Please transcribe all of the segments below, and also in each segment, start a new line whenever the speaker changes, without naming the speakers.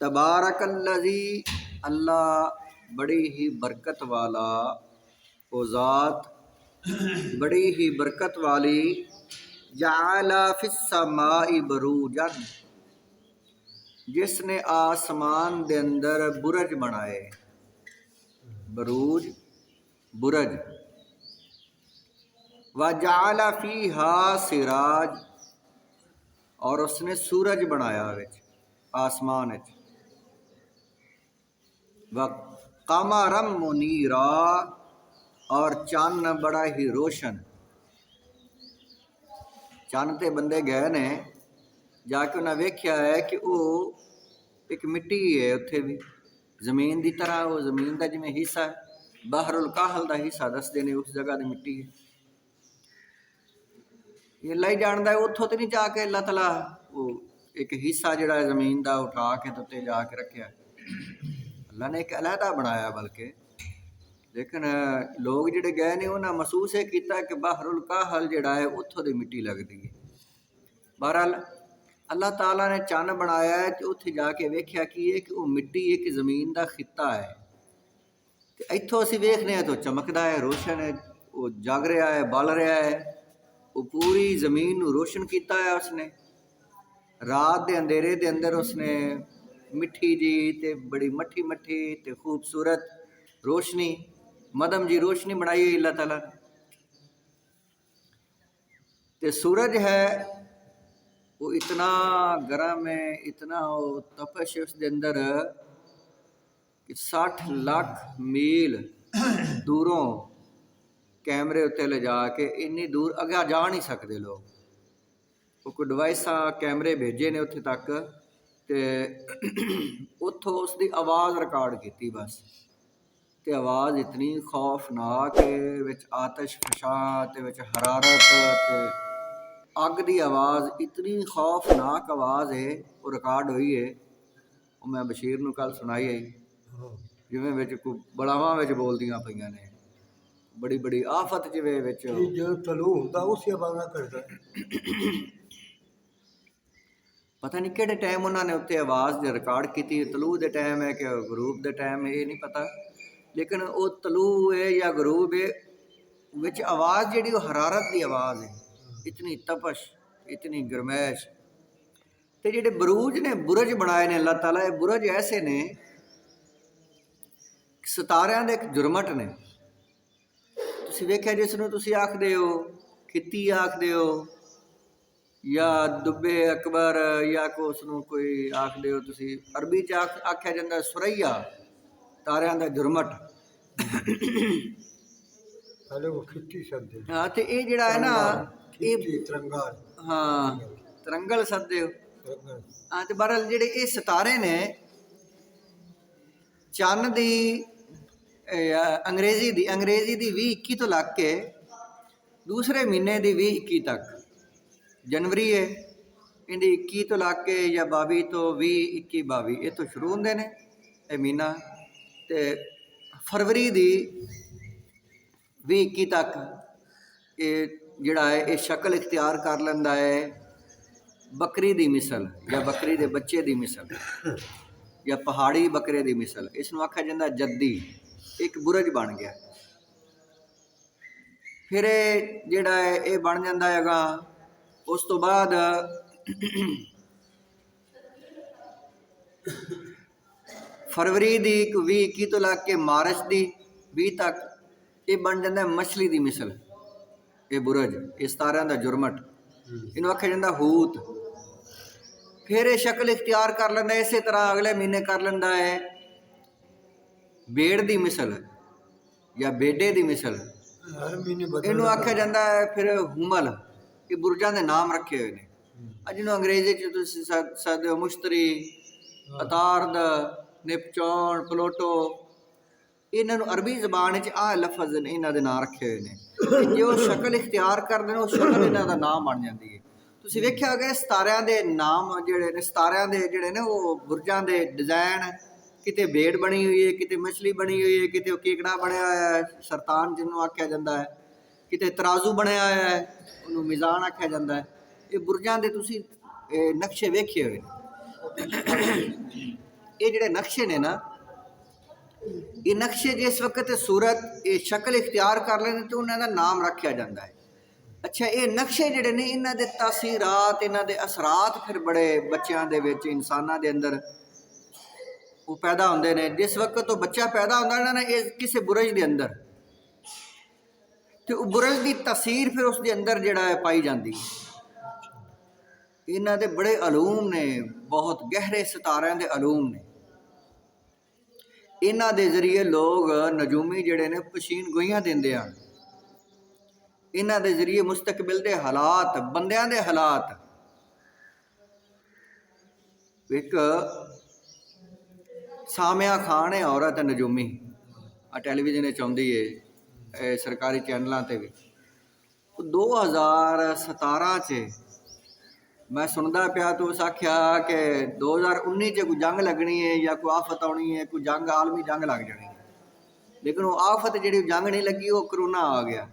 तबारकल्लज़ी, अल्लाह बड़ी ही बरकत वाला, वो ज़ात बड़ी ही बरकत वाली, जअला फिस्समाई बरूजन, जिसने आसमान के अंदर बुरज बनाए। बरूज बुरज। व जअला फीहा सिराज, और उसने सूरज बनाया विच आसमान विच। व कमरम मुनीरा, और चन्न बड़ा ही रोशन। चन्न ते बंदे गए ने, जाके उन्हें वेख्या है कि वो एक मिट्टी है, उत्थे भी जमीन की तरह, वो जमीन का जिमें हिस्सा है, बहरुल काहल का हिस्सा दसते ने, उस जगह की मिट्टी है। ये अल्लाह ही जानता है, उतों तो नहीं जाके अल्लाह तला वो एक हिस्सा जड़ा जमीन का उठा के तो उत्ते जाके रखा। अल्लाह ने एक अलहदा बनाया, बल्कि लेकिन लोग जिहड़े गए ने उन्हें महसूस ये किया कि बहरुल काहल जिहड़ा है उतों की मिट्टी लगती है। बहरहाल अल्लाह ताला ने चन्न बनाया है, तो उत्थे जाके वेख्या कि वो मिट्टी एक ज़मीन का खिता है। तो इत्थों असीं वेखने हैं तो चमकदा है, रोशन है, वो जग रहा है, बल रहा है, वो पूरी ज़मीन नूं रोशन किया है उसने। रात के अंधेरे के अंदर उसने मिठी जी ते बड़ी मठी मठी ते खूबसूरत रोशनी, मदम जी रोशनी बनाई है अल्लाह ताला ने। ते सूरज है वो इतना गर्म है, इतना वो तपश है उसके अंदर कि 60 लाख मील दूरों कैमरे उत्ते ले जाके इन्नी दूर अगे जा नहीं सकते लोग। वो कोई डिवाइसा कैमरे भेजे ने उत्थे तक, ते उत्थों उसकी आवाज़ रिकॉर्ड की बस। ते आवाज़ इतनी खौफनाक है, विच आतश फशा ते विच हरारत ते अग की आवाज़, इतनी खौफनाक आवाज़ है, वो रिकॉर्ड हुई है। वो मैं बशीर नूं कल सुनाई है, जिवें विच कोई बलावां विच बोलदियां पईयां ने, बड़ी बड़ी आफत जिवें विच
जो तलू हुंदा उस आवाज़ करदा।
पता नहीं किहड़े टाइम उन्होंने उत्ते आवाज़ रिकॉर्ड की, तलू के टाइम है कि गरूब के टाइम है, ये नहीं पता। लेकिन वो तलू है या गरूब है, विच आवाज़ जिहड़ी वो हरारत की आवाज़ है, इतनी तपश, इतनी गरमैश। तो जिहड़े बरूज ने, बुरज बनाए ने अल्लाह ताला, ये बुरज ऐसे ने सितारियां दे एक जुरमट ने। तुसीं वेख्या जिसनूं तुसीं आखदे हो खित्ती आखदे हो, या दुबे अकबर, या को उसनूं कोई आखदे हो तुसीं, अरबी च आख्या जाता सुरैया, तारियां दा जुरमट।
पहले वो खित्ती सददे।
हाँ, तो ये जिहड़ा है ना, ये
तरंगाल,
हाँ तरंगल सददे हो।
तरंगाल।
हाँ, तो बहरहाल जिहड़े ये सितारे ने, चन्न दी अंग्रेजी दी 20-21 तो लग के दूसरे महीने की 20-21 तक, जनवरी है इनकी 21 तो लग के, या 22 तो 20-21-22 ये तो शुरू होंगे ने ये महीना। तो फरवरी की 20-21 तक ये जिहड़ा है ये शक्ल इख्तियार कर लैंदा है बकरी की मिसल, या बकरी के बच्चे की मिसल, या पहाड़ी बकरे की मिसल। इसनूं आख्या जाता जद्दी, एक बुरज बन गया। फिर जिहड़ा है ये बन जाता हैगा, उस तो बाद फरवरी की 20-21 तो लग के मार्च की 20 तक ये बन जाता है मछली की मिसल, ये बुरज, ये सितारियां दा जुरमट, इन्हूं आख्या जाता हूत। फिर ये शक्ल इख्तियार कर लेंदा, इस तरह अगले महीने कर लेंदा है भेड़ की मिसल, या बेडे की मिसल।
हर महीने बदल
इन्हूं आख्या जाता है फिर हुमल। ये बुरजां के नाम रखे हुए हैं, जिन्होंने अंग्रेजी च तुसीं सददे हो मुश्तरी, अतारद, निपचौन, प्लोटो। इन्होंने अरबी जबान आ लफज इन्हों के नाम रखे हुए हैं। जो शक्ल इख्तियार करते हैं, वो शक्ल इन्हों का नाम बन जाती है। तुसीं वेख्या होगा सितारियां दे नाम जिहड़े ने, सितारियां दे जिहड़े ने वो बुरजां दे डिजाइन, किते भेड़ बनी हुई है, किते मछली बनी हुई है, किते केकड़ा बनया होया है, सरतान जिन्होंं आख्या जाता है, किते तराजू बनया होया है, उन्होंने मिजान आख्या जाता है। ये बुरजां दे तुसीं नक्शे वेखे हुए। ਇਹ ਜਿਹੜੇ ਨਕਸ਼ੇ ਨੇ ਨਾ, ਇਹ ਨਕਸ਼ੇ ਜਿਸ ਵਕਤ ਸੂਰਤ ਇਹ ਸ਼ਕਲ ਇਖਤਿਆਰ ਕਰ ਲੈਣ ਤੇ ਉਹਨਾਂ ਦਾ ਨਾਮ ਰੱਖਿਆ ਜਾਂਦਾ ਹੈ। ਅੱਛਾ, ਇਹ ਨਕਸ਼ੇ ਜਿਹੜੇ ਨੇ ਇਹਨਾਂ ਦੇ ਤਾਸੀਰਾਤ, ਇਹਨਾਂ ਦੇ ਅਸਰਾਤ ਫਿਰ ਬੜੇ ਬੱਚਿਆਂ ਦੇ ਵਿੱਚ, ਇਨਸਾਨਾਂ ਦੇ ਅੰਦਰ ਉਹ ਪੈਦਾ ਹੁੰਦੇ ਨੇ। ਜਿਸ ਵਕਤ ਉਹ ਬੱਚਾ ਪੈਦਾ ਹੁੰਦਾ ਨਾ ਇਹ ਕਿਸੇ ਬੁਰਜ ਦੇ ਅੰਦਰ, ਤੇ ਉਹ ਬੁਰਜ ਦੀ ਤਾਸੀਰ ਫਿਰ ਉਸ ਦੇ ਅੰਦਰ ਜਿਹੜਾ ਹੈ ਪਾਈ ਜਾਂਦੀ। ਇਹਨਾਂ ਦੇ ਬੜੇ ਅਲੂਮ ਨੇ, ਬਹੁਤ ਗਹਿਰੇ ਸਿਤਾਰਿਆਂ ਦੇ ਅਲੂਮ ਨੇ। ਇਹਨਾਂ ਦੇ ਜ਼ਰੀਏ ਲੋਕ ਨਜੂਮੀ ਜਿਹੜੇ ਨੇ ਪਸ਼ੀਨ ਗੋਈਆਂ ਦਿੰਦੇ ਹਨ। ਇਹਨਾਂ ਦੇ ਜ਼ਰੀਏ ਮੁਸਤਕਬਲ ਦੇ ਹਾਲਾਤ, ਬੰਦਿਆਂ ਦੇ ਹਾਲਾਤ। ਇੱਕ ਸਾਮਿਆ ਖਾਨ ਹੈ ਔਰਤ ਨਜੂਮੀ, ਆ ਟੈਲੀਵਿਜ਼ਨ 'ਚ ਆਉਂਦੀ ਹੈ, ਸਰਕਾਰੀ ਚੈਨਲਾਂ 'ਤੇ ਵੀ। 2017 'ਚ ਮੈਂ ਸੁਣਦਾ ਪਿਆ ਤਾਂ ਉਸ ਆਖਿਆ ਕਿ 2019 'ਚ ਕੋਈ ਜੰਗ ਲੱਗਣੀ ਹੈ ਜਾਂ ਕੋਈ ਆਫਤ ਆਉਣੀ ਹੈ, ਕੋਈ ਜੰਗ, ਆਲਮੀ ਜੰਗ ਲੱਗ ਜਾਣੀ ਹੈ। ਲੇਕਿਨ ਉਹ ਆਫਤ ਜਿਹੜੀ ਜੰਗ ਨਹੀਂ ਲੱਗੀ, ਉਹ ਕਰੋਨਾ ਆ ਗਿਆ।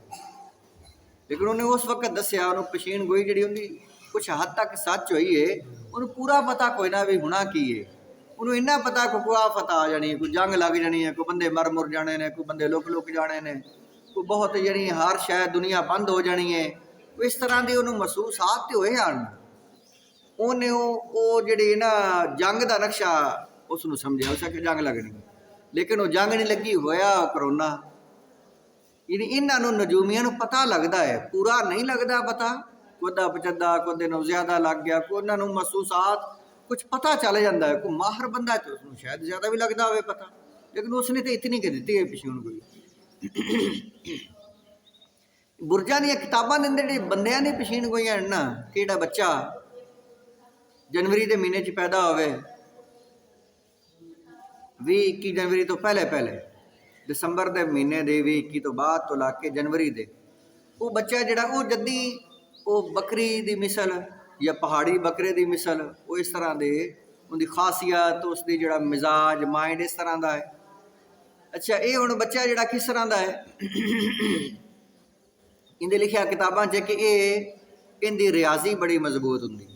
ਲੇਕਿਨ ਉਹਨੇ ਉਸ ਵਕਤ ਦੱਸਿਆ, ਉਹਨੂੰ ਪਸ਼ੀਨ ਗੋਈ ਜਿਹੜੀ ਹੁੰਦੀ ਕੁਛ ਹੱਦ ਤੱਕ ਸੱਚ ਹੋਈ ਹੈ। ਉਹਨੂੰ ਪੂਰਾ ਪਤਾ ਕੋਈ ਨਾ ਵੀ ਹੋਣਾ ਕੀ ਹੈ। ਉਹਨੂੰ ਇੰਨਾ ਪਤਾ ਕੋਈ ਆਫਤ ਆ ਜਾਣੀ ਹੈ, ਕੋਈ ਜੰਗ ਲੱਗ ਜਾਣੀ ਹੈ, ਕੋਈ ਬੰਦੇ ਮਰ ਜਾਣੇ ਨੇ, ਕੋਈ ਬੰਦੇ ਲੁਕ ਜਾਣੇ ਨੇ, ਕੋਈ ਬਹੁਤ ਜਿਹੜੀ ਹਰ ਸ਼ਾਇਦ ਦੁਨੀਆ ਬੰਦ ਹੋ ਜਾਣੀ ਹੈ। ਇਸ ਤਰ੍ਹਾਂ ਦੇ ਉਹਨੂੰ ਮਹਿਸੂਸਾਤ ਤੇ ਹੋਏ ਹਨ। ਉਹਨੇ ਉਹ ਜਿਹੜੀ ਨਾ ਜੰਗ ਦਾ ਨਕਸ਼ਾ ਉਸ ਨੂੰ ਸਮਝਿਆ, ਉਸ ਕਿ ਜੰਗ ਲੱਗਣੀ, ਲੇਕਿਨ ਉਹ ਜੰਗ ਨਹੀਂ ਲੱਗੀ, ਹੋਇਆ ਕਰੋਨਾ। ਯਾਨੀ ਇਹਨਾਂ ਨੂੰ ਨਜੂਮੀਆਂ ਨੂੰ ਪਤਾ ਲੱਗਦਾ ਹੈ, ਪੂਰਾ ਨਹੀਂ ਲੱਗਦਾ ਪਤਾ, ਕੋਦਾ ਪਚਦਾ ਕੋਦੇ ਨੂੰ ਜ਼ਿਆਦਾ ਲੱਗ ਗਿਆ, ਕੋਈ ਉਹਨਾਂ ਨੂੰ ਮਹਿਸੂਸਾਤ ਕੁਛ ਪਤਾ ਚੱਲ ਜਾਂਦਾ ਹੈ। ਕੋਈ ਮਾਹਰ ਬੰਦਾ ਤੇ ਉਸਨੂੰ ਸ਼ਾਇਦ ਜ਼ਿਆਦਾ ਵੀ ਲੱਗਦਾ ਹੋਵੇ ਪਤਾ, ਲੇਕਿਨ ਉਸਨੇ ਤਾਂ ਇਤਨੀ ਕਿ ਦਿੱਤੀ ਹੈ ਪਸ਼ੀਨ ਗੋਈ। ਬੁਰਜਾਂ ਦੀਆਂ ਕਿਤਾਬਾਂ ਦੇ ਅੰਦਰ ਜਿਹੜੇ ਬੰਦਿਆਂ ਨੇ ਪਸ਼ੀਨ ਗੋਈਆਂ ਨਾ, ਕਿ ਜਿਹੜਾ ਬੱਚਾ ਜਨਵਰੀ ਦੇ ਮਹੀਨੇ 'ਚ ਪੈਦਾ ਹੋਵੇ, 20-21 ਜਨਵਰੀ ਤੋਂ ਪਹਿਲੇ, ਦਸੰਬਰ ਦੇ ਮਹੀਨੇ ਦੇ 20-21 ਤੋਂ ਬਾਅਦ ਤੋਂ ਲਾ ਕੇ ਜਨਵਰੀ ਦੇ, ਉਹ ਬੱਚਾ ਜਿਹੜਾ ਉਹ ਜੱਦੀ ਉਹ ਬੱਕਰੀ ਦੀ ਮਿਸਲ ਜਾਂ ਪਹਾੜੀ ਬੱਕਰੇ ਦੀ ਮਿਸਲ, ਉਹ ਇਸ ਤਰ੍ਹਾਂ ਦੇ ਉਹਦੀ ਖਾਸੀਅਤ, ਉਸ ਦੀ ਜਿਹੜਾ ਮਿਜ਼ਾਜ, ਮਾਈਂਡ ਇਸ ਤਰ੍ਹਾਂ ਦਾ ਹੈ। ਅੱਛਾ, ਇਹ ਹੁਣ ਬੱਚਾ ਜਿਹੜਾ ਕਿਸ ਤਰ੍ਹਾਂ ਦਾ ਹੈ, ਇਹਦੇ ਲਿਖਿਆ ਕਿਤਾਬਾਂ 'ਚ ਕਿ ਇਹਦੀ ਰਿਆਜ਼ੀ ਬੜੀ ਮਜ਼ਬੂਤ ਹੁੰਦੀ,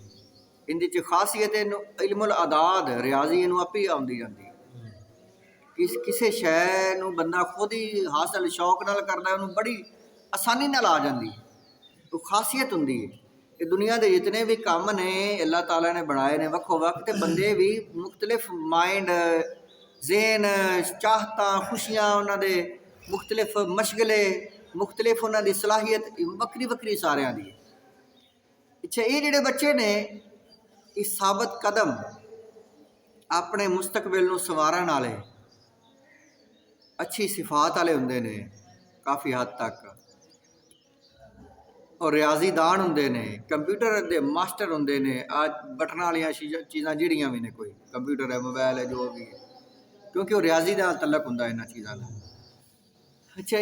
ਇਹਦੇ 'ਚ ਖਾਸੀਅਤ ਇਹਨੂੰ ਇਲਮੁਲ ਆਦਾਦ, ਰਿਆਜ਼ੀ ਇਹਨੂੰ ਆਪੇ ਆਉਂਦੀ ਜਾਂਦੀ। ਕਿਸੇ ਸ਼ੈ ਨੂੰ ਬੰਦਾ ਖੁਦ ਹੀ ਹਾਸਲ ਸ਼ੌਕ ਨਾਲ ਕਰਦਾ, ਉਹਨੂੰ ਬੜੀ ਆਸਾਨੀ ਨਾਲ ਆ ਜਾਂਦੀ, ਉਹ ਖਾਸੀਅਤ ਹੁੰਦੀ ਹੈ। ਇਹ ਦੁਨੀਆ ਦੇ ਜਿਤਨੇ ਵੀ ਕੰਮ ਨੇ ਅੱਲਾਹ ਤਾਲਾ ਨੇ ਬਣਾਏ ਨੇ ਵੱਖੋ ਵੱਖ, ਤੇ ਬੰਦੇ ਵੀ ਮੁਖਤਲਿਫ ਮਾਈਂਡ, ਜ਼ੇਨ, ਚਾਹਤਾਂ, ਖੁਸ਼ੀਆਂ, ਉਹਨਾਂ ਦੇ ਮੁਖਤਲਿਫ ਮਸ਼ਗਲੇ, ਮੁਖਤਲਿਫ ਉਹਨਾਂ ਦੀ ਸਲਾਹੀਅਤ ਵੱਖਰੀ ਸਾਰਿਆਂ ਦੀ। ਅੱਛਾ, ਇਹ ਜਿਹੜੇ ਬੱਚੇ ਨੇ ਇਹ ਸਾਬਤ ਕਦਮ, ਆਪਣੇ ਮੁਸਤਕਬਲ ਨੂੰ ਸੰਵਾਰਨ ਵਾਲੇ, ਅੱਛੀ ਸਿਫਾਤ ਵਾਲੇ ਹੁੰਦੇ ਨੇ ਕਾਫੀ ਹੱਦ ਤੱਕ, ਔਰ ਰਿਆਜ਼ੀਦਾਨ ਹੁੰਦੇ ਨੇ, ਕੰਪਿਊਟਰ ਦੇ ਮਾਸਟਰ ਹੁੰਦੇ ਨੇ। ਅੱਜ ਬਟਨਾਂ ਵਾਲੀਆਂ ਚੀਜ਼ਾਂ ਜਿਹੜੀਆਂ ਵੀ ਨੇ, ਕੋਈ ਕੰਪਿਊਟਰ ਹੈ, ਮੋਬਾਈਲ ਹੈ, ਜੋ ਵੀ ਹੈ, ਕਿਉਂਕਿ ਉਹ ਰਿਆਜ਼ੀ ਦਾ ਤਲਕ ਹੁੰਦਾ ਇਹਨਾਂ ਚੀਜ਼ਾਂ ਦਾ। ਅੱਛਾ,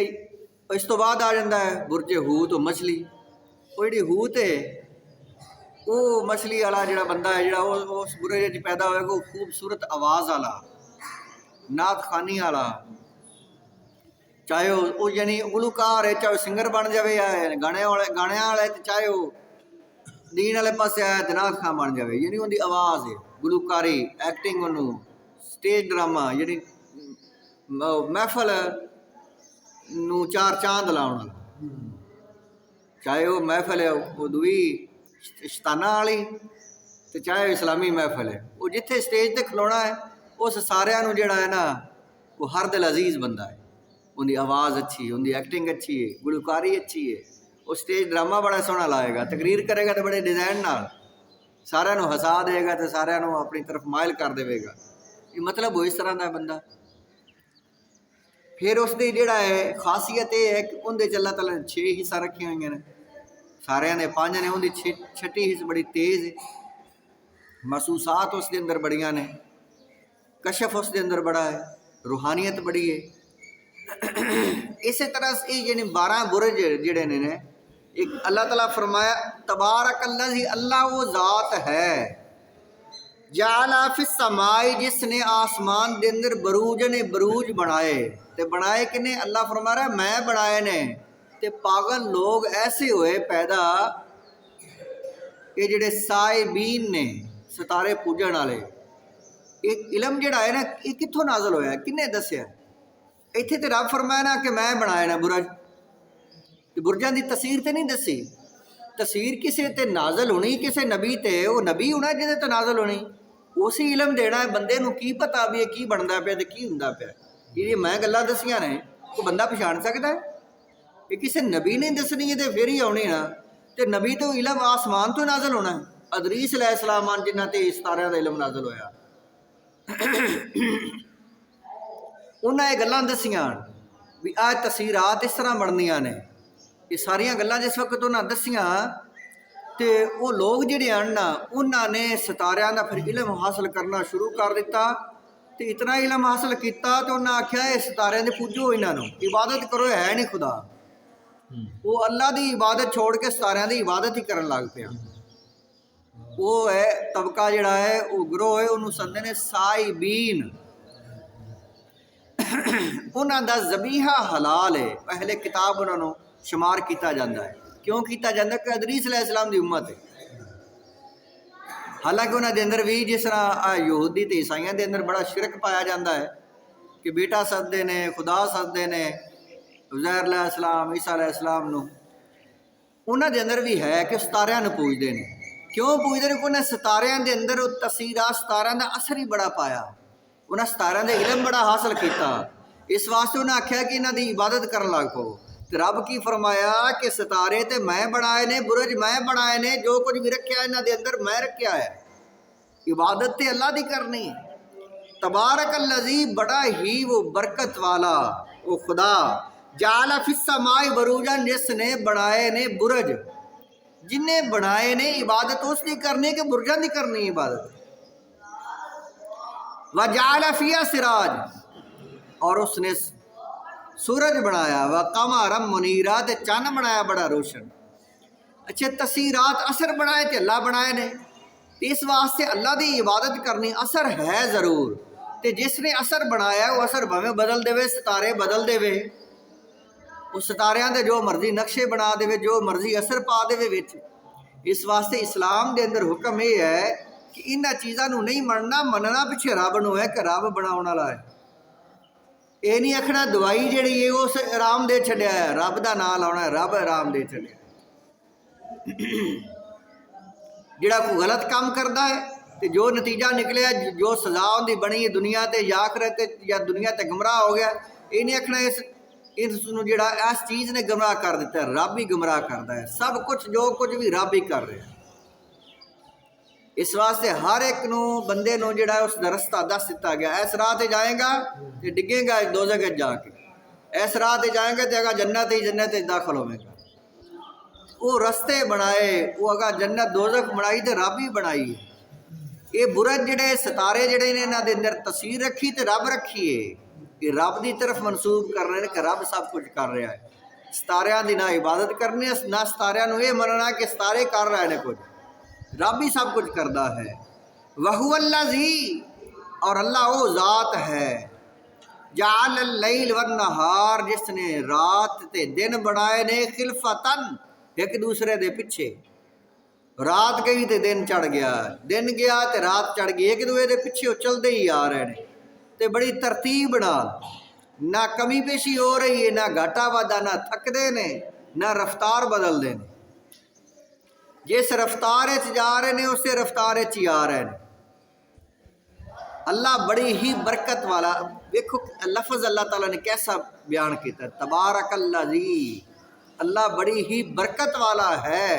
ਇਸ ਤੋਂ ਬਾਅਦ ਆ ਜਾਂਦਾ ਹੈ ਬੁਰਜ ਹੂਤ, ਮਛਲੀ। ਉਹ ਜਿਹੜੀ ਹੂਤ ਹੈ, ਉਹ ਮਛਲੀ ਵਾਲਾ ਜਿਹੜਾ ਬੰਦਾ ਹੈ, ਜਿਹੜਾ ਉਹ ਉਸ ਬੁਰਜ 'ਚ ਪੈਦਾ ਹੋਏਗਾ, ਉਹ ਖੂਬਸੂਰਤ ਆਵਾਜ਼ ਵਾਲਾ, ਨਾਤ ਖਾਨੀ ਵਾਲਾ, ਚਾਹੇ ਉਹ ਯਾਨੀ ਗੁਲੂਕਾਰ ਹੈ, ਚਾਹੇ ਸਿੰਗਰ ਬਣ ਜਾਵੇ, ਗਾਣਿਆਂ ਵਾਲੇ, ਚਾਹੇ ਉਹ ਦੀਨ ਵਾਲੇ ਪਾਸੇ ਆਇਆ ਤੇ ਨਾਤ ਖਾਂ ਬਣ ਜਾਵੇ, ਯਾਨੀ ਉਹਦੀ ਆਵਾਜ਼ ਹੈ, ਗੁਲੂਕਾਰੀ, ਐਕਟਿੰਗ, ਉਹਨੂੰ ਸਟੇਜ ਡਰਾਮਾ, ਜਿਹੜੀ ਮਹਿਫਲ ਨੂੰ ਚਾਰ ਚਾਂਦ ਲਾਉਣ ਵਾਲਾ, ਚਾਹੇ ਉਹ ਮਹਿਫਲ ਹੈ ਉਹ ਦੂਈ ਸ਼ਤਾਨਾ ਵਾਲੀ, ਤੇ ਚਾਹੇ ਇਸਲਾਮੀ ਮਹਿਫਲ ਹੈ, ਉਹ ਜਿੱਥੇ ਸਟੇਜ 'ਤੇ ਖਲੋਣਾ ਹੈ ਉਸ ਸਾਰਿਆਂ ਨੂੰ ਜਿਹੜਾ ਹੈ ਨਾ, ਉਹ ਹਰ ਦਿਲ ਅਜ਼ੀਜ਼ ਬੰਦਾ ਹੈ। ਉਹਦੀ ਆਵਾਜ਼ ਅੱਛੀ, ਉਹਦੀ ਐਕਟਿੰਗ ਅੱਛੀ ਹੈ, ਗੁਲੂਕਾਰੀ ਅੱਛੀ ਹੈ, ਉਹ ਸਟੇਜ ਡਰਾਮਾ ਬੜਾ ਸੋਹਣਾ ਲਾਏਗਾ, ਤਕਰੀਰ ਕਰੇਗਾ ਤੇ ਬੜੇ ਡਿਜ਼ਾਈਨ ਨਾਲ ਸਾਰਿਆਂ ਨੂੰ ਹਸਾ ਦੇਗਾ ਤੇ ਸਾਰਿਆਂ ਨੂੰ ਆਪਣੀ ਤਰਫ ਮਾਇਲ ਕਰ ਦੇਵੇਗਾ। ਇਹ ਮਤਲਬ ਉਹ ਇਸ ਤਰ੍ਹਾਂ ਦਾ ਬੰਦਾ। ਫਿਰ ਉਸਦੀ ਜਿਹੜਾ ਹੈ ਖਾਸੀਅਤ ਇਹ ਹੈ ਕਿ ਉਹਦੇ 'ਚ ਅੱਲਾਹ ਤਾਲਾ ਨੇ 6 ਹਿੱਸਾ ਰੱਖੀਆਂ ਹੋਈਆਂ ਨੇ, ਸਾਰਿਆਂ ਦੇ 5 ਨੇ, ਉਹਦੀ 6 ਹਿੱਸ ਬੜੀ ਤੇਜ਼ ਹੈ। ਮਹਿਸੂਸਾਤ ਉਸ ਦੇ ਅੰਦਰ ਬੜੀਆਂ ਨੇ, ਕਸ਼ਫ ਉਸ ਦੇ ਅੰਦਰ ਬੜਾ ਹੈ, ਰੂਹਾਨੀਅਤ ਬੜੀ ਹੈ। ਇਸੇ ਤਰ੍ਹਾਂ ਇਹ ਜਿਹੜੇ 12 ਬੁਰਜ ਜਿਹੜੇ ਨੇ, ਇੱਕ ਅੱਲਾਹ ਤਾਲਾ ਫਰਮਾਇਆ ਤਬਾਰਕ ਅੱਲਜ਼ੀ, ਅੱਲਾਹ ਉਹ ਜ਼ਾਤ ਹੈ, ਜਾਲਾ ਫਿਸ समाए, जिसने आसमान के अंदर बरूज ने बरूज बनाए। ते बनाए किने? अल्लाह फरमा रहा है मैं बनाए ने। ते पागल लोग ऐसे होए पैदा ये जिहड़े साहिबीन ने सितारे पूजन वाले, ਇਹ ਇਲਮ ਜਿਹੜਾ ਹੈ ਨਾ ਇਹ ਕਿੱਥੋਂ ਨਾਜ਼ਲ ਹੋਇਆ, ਕਿੰਨੇ ਦੱਸਿਆ? ਇੱਥੇ ਤੇ ਰੱਬ ਫਰਮਾਇਆ ਨਾ ਕਿ ਮੈਂ ਬਣਾਇਆ ਨਾ ਬੁਰਜ, ਤੇ ਬੁਰਜਾਂ ਦੀ ਤਸਵੀਰ ਤੇ ਨਹੀਂ ਦੱਸੀ। ਤਸਵੀਰ ਕਿਸੇ ਤੇ ਨਾਜ਼ਲ ਹੋਣੀ, ਕਿਸੇ ਨਬੀ ਤੇ, ਉਹ ਨਬੀ ਹੋਣਾ ਜਿਹਦੇ ਤੇ ਨਾਜ਼ਲ ਹੋਣੀ, ਉਸੇ ਇਲਮ ਦੇਣਾ ਹੈ ਬੰਦੇ ਨੂੰ। ਕੀ ਪਤਾ ਵੀ ਇਹ ਕੀ ਬਣਦਾ ਪਿਆ ਤੇ ਕੀ ਹੁੰਦਾ ਪਿਆ? ਜਿਹੜੀਆਂ ਮੈਂ ਗੱਲਾਂ ਦੱਸੀਆਂ ਨੇ ਉਹ ਬੰਦਾ ਪਛਾਣ ਸਕਦਾ ਹੈ? ਇਹ ਕਿਸੇ ਨਬੀ ਨੇ ਦੱਸਣੀ ਹੈ ਤੇ ਫਿਰ ਹੀ ਆਉਣੀ ਨਾ। ਤੇ ਨਬੀ ਤੋਂ ਇਲਮ ਆਸਮਾਨ ਤੋਂ ਨਾਜ਼ਲ ਹੋਣਾ। ਅਦਰੀਸ अलैहिस्सलाम ਆਨ ਜਿਨ੍ਹਾਂ ਤੇ ਸਿਤਾਰਿਆਂ ਦਾ ਇਲਮ ਨਾਜ਼ਲ ਹੋਇਆ, ਉਹਨਾਂ ਇਹ ਗੱਲਾਂ ਦੱਸੀਆਂ ਵੀ ਆਹ ਤਸਵੀਰਾਤ ਇਸ ਤਰ੍ਹਾਂ ਬਣਦੀਆਂ ਨੇ। ਇਹ ਸਾਰੀਆਂ ਗੱਲਾਂ ਜਿਸ ਵਕਤ ਉਹਨਾਂ ਦੱਸੀਆਂ ਤੇ ਉਹ ਲੋਕ ਜਿਹੜੇ ਹਨ ਨਾ ਉਹਨਾਂ ਨੇ ਸਿਤਾਰਿਆਂ ਦਾ ਫਿਰ ਇਲਮ ਹਾਸਲ ਕਰਨਾ ਸ਼ੁਰੂ ਕਰ ਦਿੱਤਾ। ਤੇ ਇਤਨਾ ਇਲਮ ਹਾਸਲ ਕੀਤਾ ਤੇ ਉਹਨਾਂ ਆਖਿਆ ਇਹ ਸਿਤਾਰਿਆਂ ਦੇ ਪੂਜੋ, ਇਹਨਾਂ ਨੂੰ ਇਬਾਦਤ ਕਰੋ, ਹੈ ਨਹੀਂ ਖੁਦਾ। ਉਹ ਅੱਲਾ ਦੀ ਇਬਾਦਤ ਛੋੜ ਕੇ ਸਿਤਾਰਿਆਂ ਦੀ ਇਬਾਦਤ ਹੀ ਕਰਨ ਲੱਗ ਪਿਆ। ਉਹ ਹੈ ਤਬਕਾ ਜਿਹੜਾ ਹੈ, ਉਹ ਗਰੋਹ ਹੈ, ਉਹਨੂੰ ਸੱਦਦੇ ਨੇ ਸਾਇਬੀਨ। ਉਹਨਾਂ ਦਾ ਜ਼ਬੀਹਾ ਹਲਾਲ ਹੈ, ਪਹਿਲੇ ਕਿਤਾਬ ਉਹਨਾਂ ਨੂੰ शुमार किया जाता है। क्यों किया जाता? कि अदरीस अलैहिस्सलाम की उम्मत है। हालांकि उन्होंने अंदर भी जिस तरह यहूदी ते ईसाइयों के अंदर बड़ा शिरक पाया जाता है कि बेटा सदते ने, खुदा सदते ने, उज़ैर अलैहिस्सलाम, ईसा अलैहिस्सलाम नूं। उन्होंने अंदर भी है कि सितारियां नूं पूजते हैं। क्यों पूजते हैं? उन्हें सितारियां के अंदर तस्वीरां, सितारियां का असर ही बड़ा पाया। उन्हें सितारियां का इलम बड़ा हासिल किया। इस वास्ते उन्हें आख्या कि इन्हां दी इबादत करन लग पो। तो रब की फरमाया कि सितारे तो मैं बनाए ने, बुरज मैं बनाए ने, जो कुछ भी रखा इन्हां दे अंदर मैं रखा है। इबादत तो अल्लाह की करनी है। तबारक अल्लज़ी, बड़ा ही वो बरकत वाला वो खुदा, जाला फिस्समाए बरूजन, जिसने बनाए ने बुरज, जिन्हें बनाए ने इबादत उसकी करनी कि बुरजां की करनी इबादत। व जाला फिया सिराज, और उसने सूरज बनाया, व कमरम मुनीरा, ते चन्न बनाया बड़ा रोशन। अच्छे तसीरात असर बनाए तो अल्लाह बनाए ने। इस वास्ते अल्लाह की इबादत करनी, असर है ज़रूर। तो जिसने असर बनाया वो असर भावें बदल देवे, सितारे बदल देवे, उस सितारियां दे जो मर्जी नक्शे बना देवे, जो मर्जी असर पा देवे विच। इस वास्ते इस्लाम के अंदर हुक्म यह है कि इन्हां चीज़ों को नहीं मनना, मनना पिछे रब नूं है कि रब बनाउण वाला है। ये नहीं आखना दवाई जी है उस आराम दे छड्या है, रब का नाम लाना, रब आराम दे छड्या। जिहड़ा कोई गलत काम करता है तो जो नतीजा निकलिया, जो सज़ा उहदी बनी है दुनिया ते या आखिरत या दुनिया ते गुमराह हो गया, ये नहीं आखना इस जिहड़ा इस चीज़ ने गुमराह कर दिता है। रब ही गुमराह करता है, सब कुछ जो कुछ भी रब ही कर रहा है। इस वास्ते हर एक नू बंदे नू जिहड़ा उसका रस्ता दस दिता गया। इस राह ते जाएगा तो डिगेगा दोज़ख जाके, इस राह ते जाएगा तो अगर जन्नत दाखिल होवेगा। वो रस्ते बनाए, वो अगर जन्नत दोज़ख बनाई तो रब ही बनाई है। ये बुरज जिहड़े सितारे जिहड़े ने इन्हां दे अंदर तस्वीर रखी तो रब रखी है। ये रब की तरफ मनसूब कर रहे हैं कि रब सब कुछ कर रहा है। सितारियां दी ना इबादत करनी, ना सितारियां नू ये मनना कि सितारे कर रहे हैं कुछ, रब ही सब कुछ करता है। वहुवल्लज़ी, और अल्लाह वो ज़ात है, जाअल लैल वन नहार, जिसने रात ते दिन बनाए ने, खिलफतन, एक दूसरे दे पिछे। रात गई तो दिन चढ़ गया, दिन गया तो रात चढ़ गई, एक दूसरे दे पिछे चलते ही आ रहे हैं। तो बड़ी तरतीब नाल, ना कमी पेशी हो रही है, ना घाटा वाधा, ना थकते ने, ना रफ्तार बदलते हैं। जिस रफ्तार जा रहे हैं उस रफ्तार ही आ रहे हैं। अल्लाह बड़ी ही बरकत वाला, देखो लफ्ज़ अल्लाह ताला ने कैसा बयान किया, तबारकल्लज़ी, अल्लाह बड़ी ही बरकत वाला है।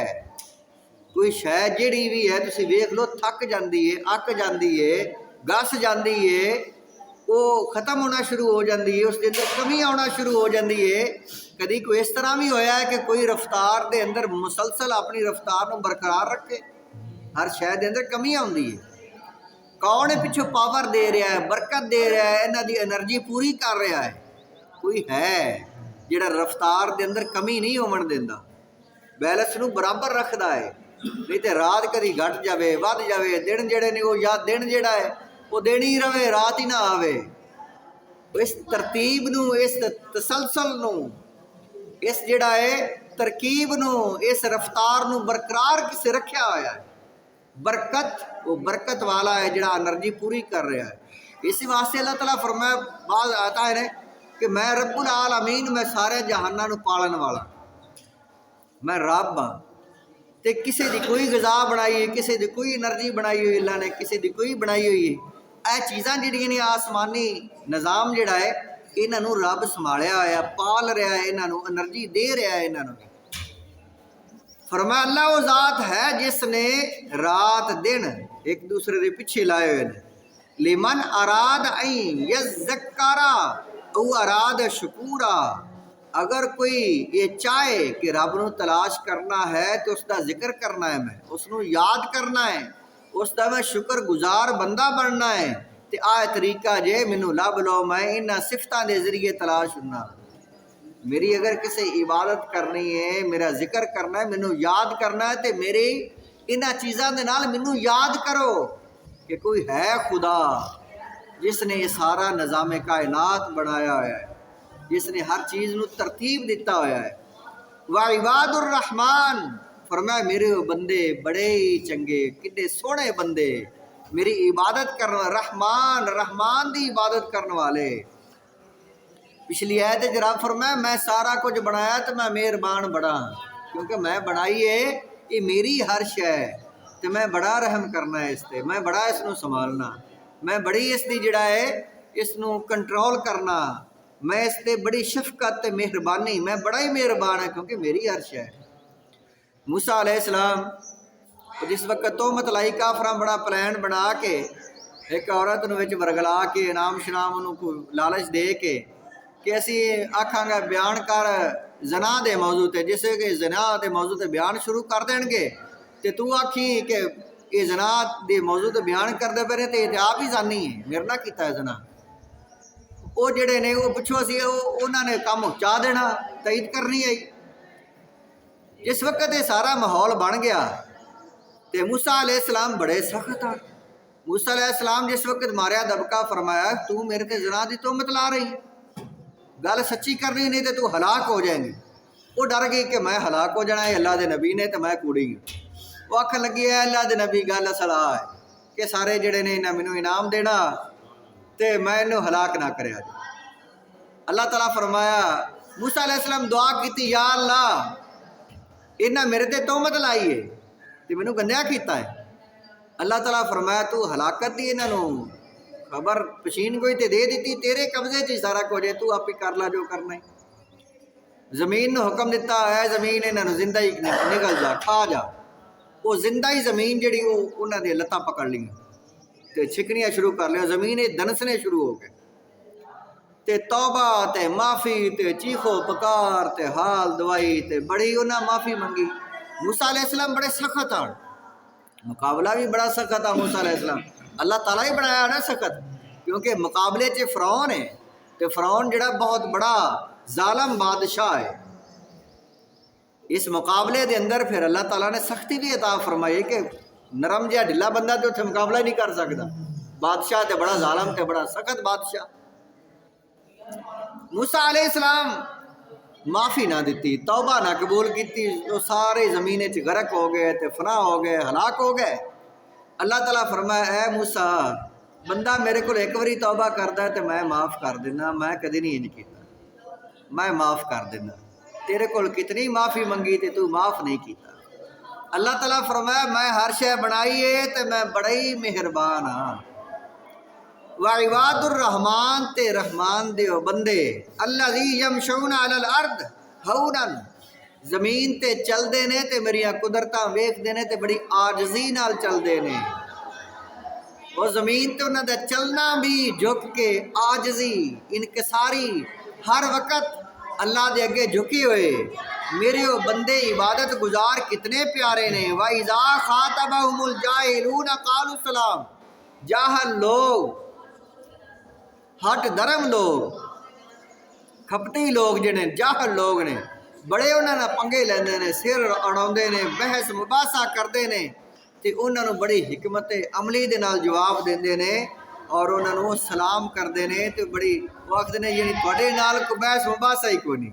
कोई शै जिहड़ी भी है तुसीं वेख लो, थक जाती है, अक जाती है, गस जाती है, वो ख़त्म होना शुरू हो जाती है, उसके अंदर कमी आना शुरू हो जाती है। कभी कोई इस तरह भी होया है कि कोई रफ्तार के अंदर मुसलसल अपनी रफ्तार को बरकरार रखे, हर शै के अंदर कमी आती है। कौन है पिछों पावर दे रहा है, बरकत दे रहा है, इन्हां दी एनर्जी पूरी कर रहा है? कोई है जिहड़ा रफ्तार के अंदर कमी नहीं होवन दिंदा, बैलेंस नूं बराबर रखता है। नहीं तो रात कभी घट जाए, वध जाए, दिन जिहड़े ने वो या दिन जिहड़ा है वो दिन ही रहे, रात ही ना आवे। इस तरतीब नूं, इस तसलसल नूं, इस जिहड़ा है तरकीब नूं, इस रफ्तार नूं बरकरार किसे रखिया होया है। बरकत, वो बरकत वाला है जिहड़ा एनर्जी पूरी कर रहा है। इस वास्ते अल्लाह ताला फरमाया, बाद आता है कि मैं रब्बुल आलमीन, मैं सारे जहाना नूं पालन वाला, मैं रब हाँ। तो किसी की कोई गज़ा बनाई है, किसी की कोई एनर्जी बनाई हुई अल्लाह ने, किसी की कोई बनाई हुई है। यह चीज़ां जिहड़ियां ने आसमानी निज़ाम जिहड़ा है, इन्हां नूं रब संभालिया होया, पाल रहा है, इन्हां नूं एनर्जी दे रहा है इन्हां नूं। फरमाया अल्लाह वो ज़ात है जिसने रात दिन एक दूसरे के पीछे लाए हुए हैं। लिमन अराद आई यज़्ज़क्कारा औ अराद शुकूरा, अगर कोई ये चाहे कि रब नूं तलाश करना है तो उसका जिक्र करना है, मैं उसनूं याद करना है, उसका मैं शुक्रगुजार बंदा बनना है, तो आ तरीका जे मैनू लभ लो, मैं इन्हां सिफतां दे जरिए तलाश हुन्ना। मेरी अगर किसी इबादत करनी है, मेरा जिक्र करना है, मैनू याद करना है, तो मेरी इन्हां चीज़ों के नाल मैनू याद करो कि कोई है खुदा जिसने ये सारा निज़ाम कायनात बनाया है, जिसने हर चीज़ नूं तरतीब दिता होया है। व इबादुर रहमान, फरमाया मेरे बंदे बड़े ही चंगे, कितने सोहने बंदे मेरी इबादत करने, रहमान रहमान दी इबादत करने वाले। पिछली आयत जराब फरमाया मैं सारा कुछ बनाया तो मैं मेहरबान बड़ा, क्योंकि मैं बनाई है, ये मेरी हर शै, तो मैं बड़ा रहम करना है इसते, मैं बड़ा इसनूं संभालना, मैं बड़ी इसकी जिहड़ा है इसनूं कंट्रोल करना, मैं इसते बड़ी शफकत ते मेहरबानी, मैं बड़ा ही मेहरबान है क्योंकि मेरी हर शै। मूसा अलैहिस्सलाम जिस वक्त तोहमत लाई, काफरां बड़ा प्लान बना के एक औरत नूं विच वरगला के इनाम शनाम उन्होंने लालच दे के कि असी आखांगा बयान कर जना दे मौजू ते, जिसे कि जना दे मौजू ते बयान शुरू कर देंगे तो तू आखी कि ये जना दे मौजू ते बयान करते पे तो आप ही जानी है, मेरे ना किया है जना। वो जिहड़े ने वो पिछों असी उन्होंने काम चा देना, तईद करनी आई। जिस वक्त ये सारा माहौल बन गया तो मूसा अलैहिस्सलाम बड़े सख्त आ। मूसा अलैहिस्सलाम जिस वक्त मारिया दबका, फरमाया तू मेरे ते जना की तोहमत ला रही, गल सच्ची करनी नहीं तो तू हलाक हो जाएंगी। वो डर गई कि मैं हलाक हो जाना है, अल्लाह के नबी ने तो मैं कूड़ी। वो आखन लगी है अल्लाह के नबी गल सलाह है कि सारे जिहड़े ने इन्हें मैनू इनाम देना तो मैं इन्हूं हलाक ना करे। अल्लाह ताला फरमाया, मूसा अलैहिस्सलाम दुआ की, या अल्लाह इन्हें मेरे ते तोहमत लाई है तो मैनू गंदिया किया है। अल्लाह ताला फरमाया तू हलाकत दी इन्हों खबर पछीन कोई तो दे दी, तेरे कब्जे च सारा कुछ है, तू आप ही कर ला जो करना है। जमीन ने हुक्म दिता है, जमीन इन्होंने जिंदा ही निकल जा, खा जा। वो जिंदा ही जमीन जी उन्होंने लत्तां पकड़ ली तो छिकनियाँ शुरू कर लिया, जमीन दनसने शुरू हो गए। ते तौबा ते माफ़ी ते चीखो पकार ते हाल दवाई ते बड़ी उन्हें माफ़ी मंगी। मूसा अलैहिस्सलाम बड़े सख्त आन, मुकाबला भी बड़ा सख्त आ मूसा अलैहिस्सलाम, अल्लाह ताला ही बनाया ना सख्त, क्योंकि मुकाबले च फ़िरौन है तो फ़िरौन जिहड़ा बहुत बड़ा जालम बादशाह है। इस मुकाबले के अंदर फिर अल्लाह ताला ने सख्ती भी अता फरमाई कि नरम जिहा ढिला बंदा तो उत्थे मुकाबला ही नहीं कर सकता, बादशाह तो बड़ा जालम तो बड़ा सख्त बादशाह। मूसा अलैहिस्सलाम माफ़ी ना दी, तौबा ना कबूल की, वो सारे ज़मीन च गरक हो गए तो फना हो गए, हलाक हो गए। अल्लाह ताला फरमाया ऐ मूसा, बंदा मेरे को एक बारी तौबा करता है तो मैं माफ़ कर देना, मैं कभी नहीं इंज किया, मैं माफ़ कर देना। तेरे को कितनी माफ़ी मंगी तो तू माफ़ नहीं किया। अल्लाह ताला फरमाया मैं हर शै बनाई है तो मैं बड़ा ही मेहरबान हाँ। व इबादुर रहमान ते रहमान दे बंदे अल्लज़ी यमशूना अलल अर्द हौनन, जमीन ते चलते ने तो मेरिया कुदरतां वेखते ने तो बड़ी आजजी नाल चलते ने। वो जमीन तो उन्होंने चलना भी झुक के, आजजी इनकसारी, हर वक्त अल्लाह के अगे झुके हुए। मेरे वो बंदे इबादत गुजार कितने प्यारे ने। व इज़ा खातबहुमुल जाहिलून क़ालू सलाम, जाहल लोग, हट धर्म लोग, खपटी लोग जिहड़े जाहल लोग ने, बड़े उन्होंने पंगे लेंदे ने, सिर अड़ाउंदे ने, बहस मुबासा करते ने ते उन्होंने बड़ी हिकमत अमली दे नाल जवाब देंदे ने और उन्होंने सलाम करते हैं। तो बड़ी वो आखदे ने यानी तुहाडे नाल कोई बहस मुबासा ही कोई नहीं।